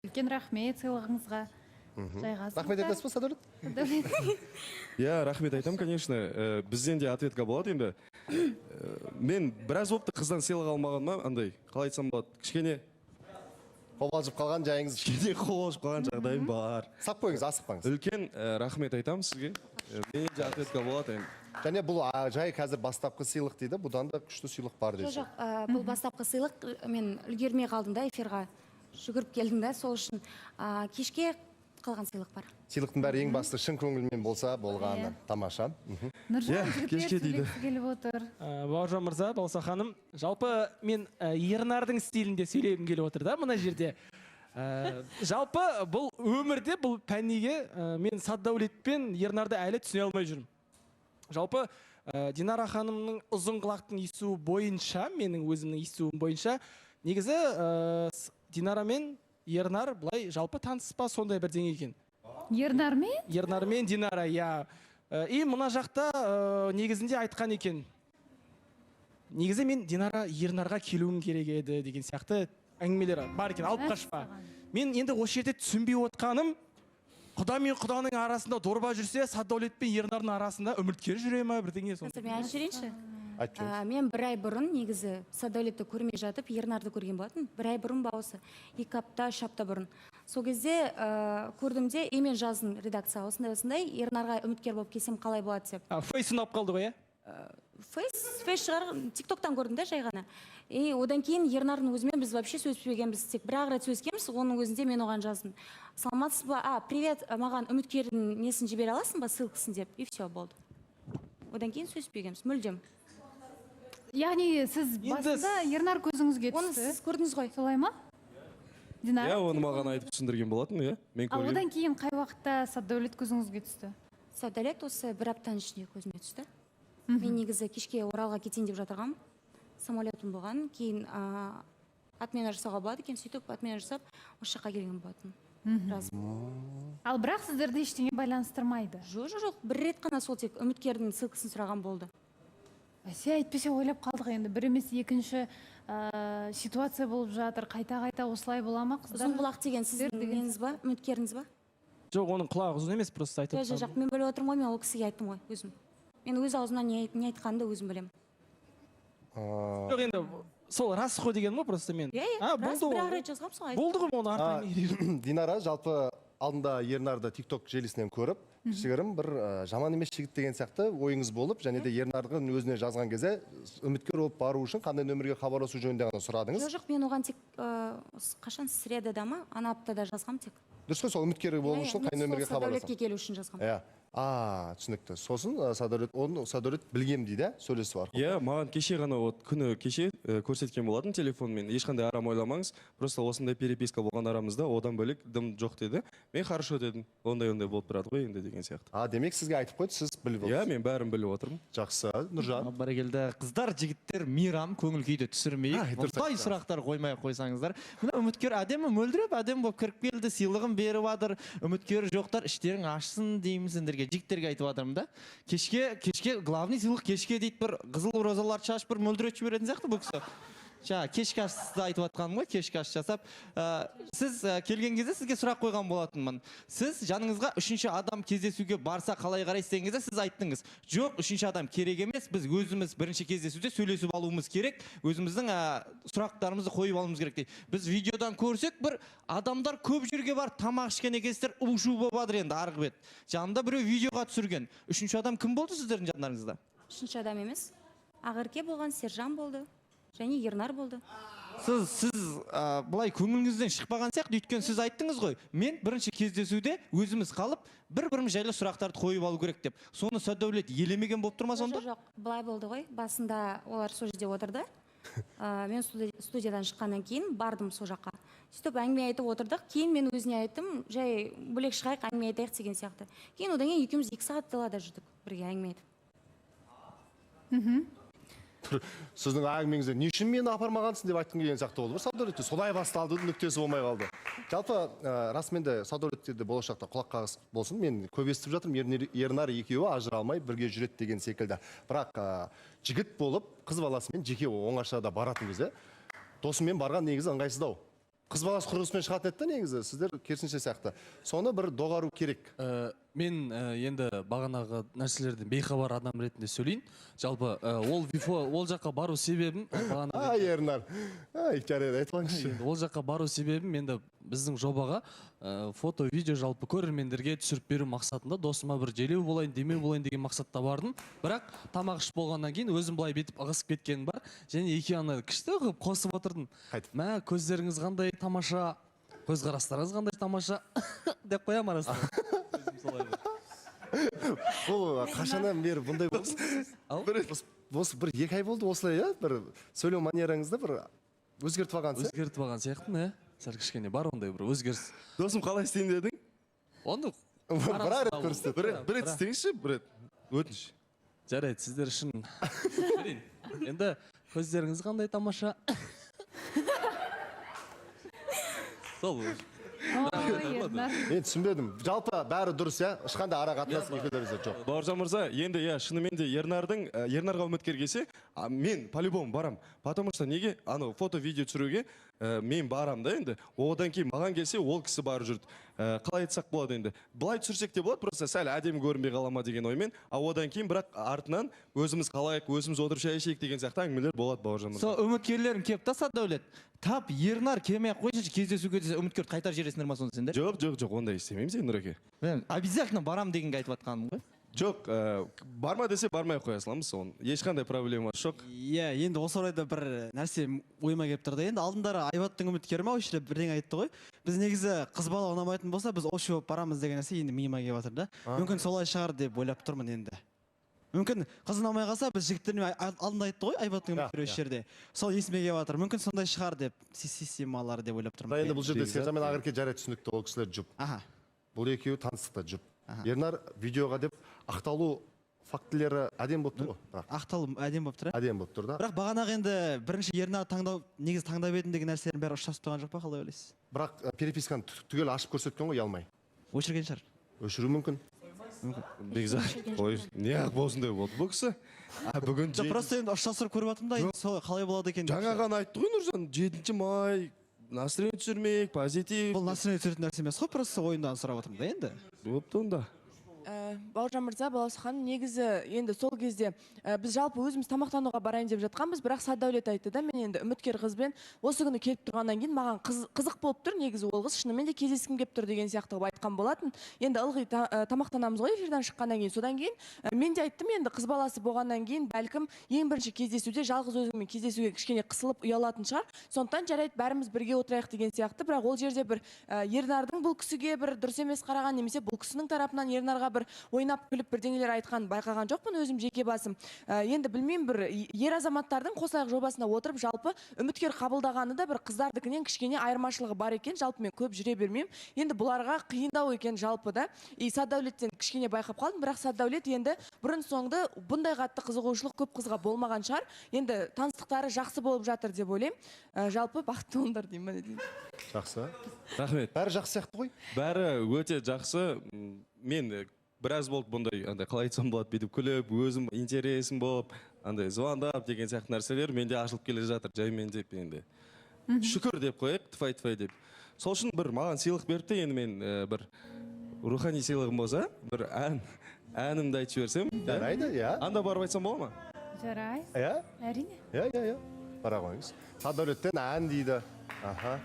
Үлкен рахмет сыйлығыңызға. Жайғасыңыздар. Рахмет айтасыз ба, Садолет? Я рахмет айтам, конечно. Бізден де ответка болады енді. Мен біраз болыпты қыздан сыйлық алмағаныма, андай, қалай айтсам болады, кішкене Қобалжып қалған жайыңыз. кішкене қобалжып қалған жағдайым бар. Сап қойыңыз, асықпаңыз. Үлкен рахмет айтам сізге. Менен де ответка болады енді. Және бұл жай қазір бастапқы сыйлық дейді, бұдан да күшті сыйлық бар дейсіз. Жоқ, бұл бастапқы сыйлық, мен үлгермей қалдым да эфирға. Жүгіріп келдім да, сол үшін кешке қалған сыйлық бар. Сыйлықтың бәрі ең басты шын көңілмен болса болғаны. Тамаша. Нұржан кешке дейді. сөйлегісі келіп отыр. Бауыржан мырза, Балса ханым, жалпы мен Ернардың стилінде сөйлегім келіп отыр да мына жерде. Жалпы бұл өмірде, бұл пәниге мен Саддаулет пен Ернарды әлі түсіне алмай жүрмін. Жалпы Динара ханымның ұзын құлақтың естуі бойынша, менің өзімнің естуім бойынша, негізі Динара мен Ернар былай жалпы таныспа сондай бірдеңе екен. Ернар мен? Ернар мен Динара, я. И мына жақта негізінде айтқан екен. Негізі мен Динара Ернарға келуім керек еді деген сияқты әңгімелер бар екен, алып қашпа. Мен енді осы жерде түсінбей отқаным, құда мен құданың арасында дорба жүрсе, Саддаулет пен Ернардың арасында үміткер жүре ма бірдеңе сондай. Мен айтып жіберейінші. Айтып жүріңіз. Мен бір ай бұрын негізі Саддаулетті көрмей жатып, Ернарды көрген болатын. Бір ай бұрын бауысы, 2 апта, 3 апта бұрын. Сол кезде көрдім де, мен жаздым редакцияға осындай, Ернарға үміткер болып келсем қалай болады деп. Фейс ұнап қалды ғой, Фейс шығар, тиктоктан көрдім да жай ғана. Одан кейін Ернардың өзімен біз вообще сөзбегенбіз, тек бір ақ рет сөзгеміз, оның өзінде мен оған жаздым. Саламатсыз ба? Привет, маған үміткердің несін жібере аласың ба, ссылкасын деп, и все болды. Одан кейін сөзбегенбіз, мүлдем. Яғни сіз басында Ернар көзіңізге түсті. Оны сіз көрдіңіз ғой. Солай ма? Динара? Оны маған айтып түсіндірген болатын, мен Ал көргенмін. одан кейін қай уақытта Саддаулет көзіңізге түсті? Саддаулет осы бір аптаның ішінде көзіме түсті. Мен негізі кешке Оралға кетейін деп жатырғам. Самолетім болған. Кейін отмена жасауға болады екен, сөйтіп отмена жасап, осы жаққа келген болатын. Ал бірақ сіздерді ештеңе байланыстырмайды. Жоқ, бір рет қана сол тек үміткердің ссылкасын сұраған болды. Бәсе әйтпесе ойлап қалдық енді. Бір емес екінші ситуация болып жатыр. Қайта осылай бола ма қыздар? Ұзын құлақ деген сіздің неңіз ба, үміткеріңіз ба? Жоқ, оның құлағы ұзын емес, просто айтып тұрмын. Жоқ, мен біліп отырмын ғой, мен ол кісіге айттым ғой, өзім. Мен өз аузымнан не айтқанымды өзім білемін. Жоқ, енді сол рас қой деген ма, просто мен. Рас, бір ақ рет жазғам сол айтып. Болды ғой, оны артынан. Динара жалпы алдында Ернарды тикток желісінен көріп, кішігірім бір жаман емес жігіт деген сияқты ойыңыз болып, және де Ернардың өзіне жазған кезде үміткер болып бару үшін қандай нөмірге хабарласу жөнінде ғана сұрадыңыз. Жоқ, мен оған тек қашан средада ма, ана аптада жазғам тек. Дұрыс қой, сол үміткер болу үшін қай нөмірге хабарласам? Саддаулетке келу үшін жазғам. Түсінікті. Сосын Саддаулет білгем дейді, сөйлесу арқылы. Маған кеше ғана күні кеше көрсеткен болатын телефонмен. Ешқандай арам ойламаңыз. Просто осындай переписка болған арамызда, одан бөлек дым жоқ деді. Мен хорошо дедім. Ондай болып тұрады ғой енді деген сияқты. Демек сізге айтып қойды, сіз біліп отырсыз. Мен бәрін біліп отырмын. Жақсы. Нұржан. Бәрекелді. Қыздар, жігіттер мейрам, көңіл күйді түсірмейік. Мұндай сұрақтар қоймай қойсаңыздар. Мына үміткер әдемі мөлдіреп, әдем болып кіріп келді, сыйлығын беріп жатыр. Үміткер жоқтар, іштерің ашсын деймін сендерге. Жігіттерге айтып жатырмын да. Кешке главный сыйлық кешке дейді, бір қызыл розалар шаш, бір мөлдіретші беретін сияқты бұл кісі. Кешкі ас сізді айтып жатқаным ғой, кешкі ас жасап. Сіз келген кезде сізге сұрақ қойған болатынмын. Сіз жаныңызға үшінші адам кездесуге барса қалай қарайсыз деген кезде сіз айттыңыз. Жоқ, үшінші адам керек емес, біз өзіміз бірінші кездесуде сөйлесіп алуымыз керек, өзіміздің сұрақтарымызды қойып алуымыз керек дейді. Біз видеодан көрсек, бір адамдар көп жерге бар, тамақ ішкен екенсіздер, у-шу болып жатыр енді арғы бет. Жанында біреу видеоға түсірген. Үшінші адам кім болды сіздердің жандарыңызда? Үшінші адам емес. Ақерке болған, Сержан болды. Және Ернар болды. Сіз бұлай көңіліңізден шықпаған сияқты, өйткені сіз айттыңыз ғой, мен бірінші кездесуде өзіміз қалып, бір-біріміз жайлы сұрақтарды қойып алу керек деп. Соны Саддаулет елемеген болып тұрма сонда? Жоқ, былай болды ғой. Басында олар сол жерде отырды. Мен студиядан шыққаннан кейін бардым сол жаққа. Сөйтіп әңгіме айтып отырдық. Кейін мен өзіне айттым, жай бөлек шығайық, әңгіме айтайық деген сияқты. Кейін одан кейін екеуміз 2 сағат далада жүрдік, бірге әңгіме айтып. Сіздің әңгімеңізде не үшін мені апармағансың деп айтқым келген сияқты болды. Саддаулетте солай басталды, нүктесі болмай қалды. Жалпы расымен де Саддаулетте болашақта құлақ қағыс болсын. Мен көп естіп жатырмын, Ернар екеуі ажыра алмай бірге жүреді деген секілді. Бірақ жігіт болып қыз баласымен жеке оңашада баратын кезде досымен барған негізі ыңғайсыздау. қыз баласы құрылысымен шығатын еді да негізі, сіздер керісінше сияқты. Соны бір доғару керек. Мен енді бағанағы нәрселерден бейхабар адам ретінде сөйлейін. Жалпы ол жаққа бару себебім Ернар. Жарайды, айтпаңызшы. ол жаққа бару себебім енді біздің жобаға фото, видео жалпы көрермендерге түсіріп беру мақсатында досыма бір желеу болайын, демеу болайын деген мақсатта бардым. Бірақ тамақ ішіп болғаннан кейін өзім былай бетіп ығысып кеткенім бар. Және екеуіне күшті қылып қосып отырдым. Мә, көздеріңіз қандай тамаша, көзқарастарыңыз қандай тамаша деп қоямын арасында. Бұл қашаннан бері бұндай болды? Осы бір 2 ай болды осылай, иә? Бір сөйлеу манераңызды бір өзгертіп алғансыз? Өзгертіп алған сияқтымын, сәл кішкене бар ондай бір өзгеріс. Досым қалай істейін дедің? Оны Бір рет көрсетеді. Бір рет істеңізші, бір рет. Өтініш. жарайды, сіздер үшін берейін. Енді көздеріңіз қандай тамаша. Сол. Мен түсінбедім. Жалпы бәрі дұрыс, иә? Ешқандай ара қатынас екеулеріңізде жоқ. Бауыржан мырза, енді шынымен де Ернарға үміткер келсе, мен по-любому барам. Потому что неге фото, видео түсіруге мен барам да енді. Одан кейін маған келсе, ол кісі барып жүрді. Қалай айтсақ болады енді. Былай түсірсек те болады, просто сәл әдемі көрінбей қала ма деген оймен. Одан кейін бірақ артынан өзіміз қалайық, өзіміз отырып шай ішейік деген сияқты әңгімелер болады, Бауыржан мырза. Сол үміткерлерің келіп таса Дәулет. Тап Ернар келмей қойшы кездесуге десе үміткерді қайтар жібересіңдер ма сонда сендер? Жоқ, ондай істемейміз енді Нұреке. Мен обязательно барам дегенге айтып жатқаным ғой. Жоқ, барма десе бармай қоя саламыз, оны ешқандай проблема жоқ. Иә, енді осы орайда бір нәрсе ойыма келіп тұрды. Енді алдындары Айбаттың үміткері ма осы жерде бірдеңе айтты ғой. Біз негізі қыз бала ұнамайтын болса, біз общий болып барамыз деген нәрсе енді миыма келіп жатыр да. Мүмкін солай шығар деп ойлап тұрмын енді. Мүмкін қыз ұнамай қалса, біз жігіттермен алдында айтты ғой Айбаттың үміткері осы жерде. Сол есіме келіп жатыр. Мүмкін сондай шығар деп системалар деп ойлап тұрмын. Енді бұл жерде Сержан мен Ақерке жарайды түсінікті, ол кісілер жұп. Бұл екеуі таныстықта жұп. Ернар видеоға деп ақталу фактілері әдем болып тұр ғой. Ақталу әдем болып тұр, әдем болып тұр да. Бірақ бағанағы енді бірінші Ернар негізі таңдап едім деген нәрселердің бәрі ұштасып тұрған жоқ па, қалай ойлайсыз? Бірақ переписканы түгел ашып көрсеткен ғой, ұялмай. Өшірген шығар. Өшіру мүмкін. Бекзат, ой, не ақ болсын деп болды бұл кісі. Бүгін Просто енді ұштастырып көріп жатырмын да, енді солай қалай болады екен. жаңа ғана айтты ғой Нұржан, 7 май, настроение түсірмек, позитив. Бұл настроение түсіретін нәрсе емес қой, просто ойындан сұрап отырмын да енді. Болыпты онда. Бауыржан мырза, Балауса ханым, негізі енді сол кезде біз жалпы өзіміз тамақтануға барайын деп жатқанбыз, бірақ Садәулет айтты да, мен енді үміткер қызбен осы күні келіп тұрғаннан кейін маған қызық болып тұр, негізі ол қыз шынымен де кездескім келіп тұр деген сияқты қылып айтқан болатын. Енді ылғи тамақтанамыз ғой эфирден шыққаннан кейін. Содан кейін мен де айттым, енді қыз баласы болғаннан кейін бәлкім ең бірінші кездесуде жалғыз өзіңмен кездесуге кішкене қысылып ұялатын шығар. Сондықтан жарайды, бәріміз бірге отырайық деген сияқты. Бірақ ол жерде бір Ернардың бұл кісіге бір дұрыс емес қараған, немесе бұл кісінің тарапынан Ернарға бір ойнап күліп бірдеңелер айтқан байқаған жоқпын өзім жеке басым. Енді білмеймін, бір ер азаматтардың қосайық жобасына отырып жалпы үміткер қабылдағаны да бір қыздардыкінен кішкене айырмашылығы бар екен. Жалпы мен көп жүре бермеймін. Енді бұларға қиындау екен жалпы да. Садәулеттен кішкене байқап қалдым, бірақ Садәулет енді бұрын соңды бұндай қатты қызығушылық көп қызға болмаған шығар. Енді таныстықтары жақсы болып жатыр деп ойлаймын. Жалпы бақытты болыңдар деймін. Жақсы. Рахмет. Бәрі жақсы сияқты ғой? Бәрі өте жақсы. Мен біраз болды бұндай, қалай айтсам болады, бүйтіп күліп, өзім интересім болып, звондап деген сияқты нәрселер менде ашылып келе жатыр, жаймен деп енді. Шүкір деп қояйық, тфай деп. Сол үшін бір маған сыйлық беріпті, енді мен бір рухани сыйлығым болса, бір әнімді айтып жіберсем. Жарайды, иә. Анда барып айтсам бола ма? Жарайды. Иә? Әрине. Иә. Бара қойыңыз. Садәулеттен ән дейді. Аха.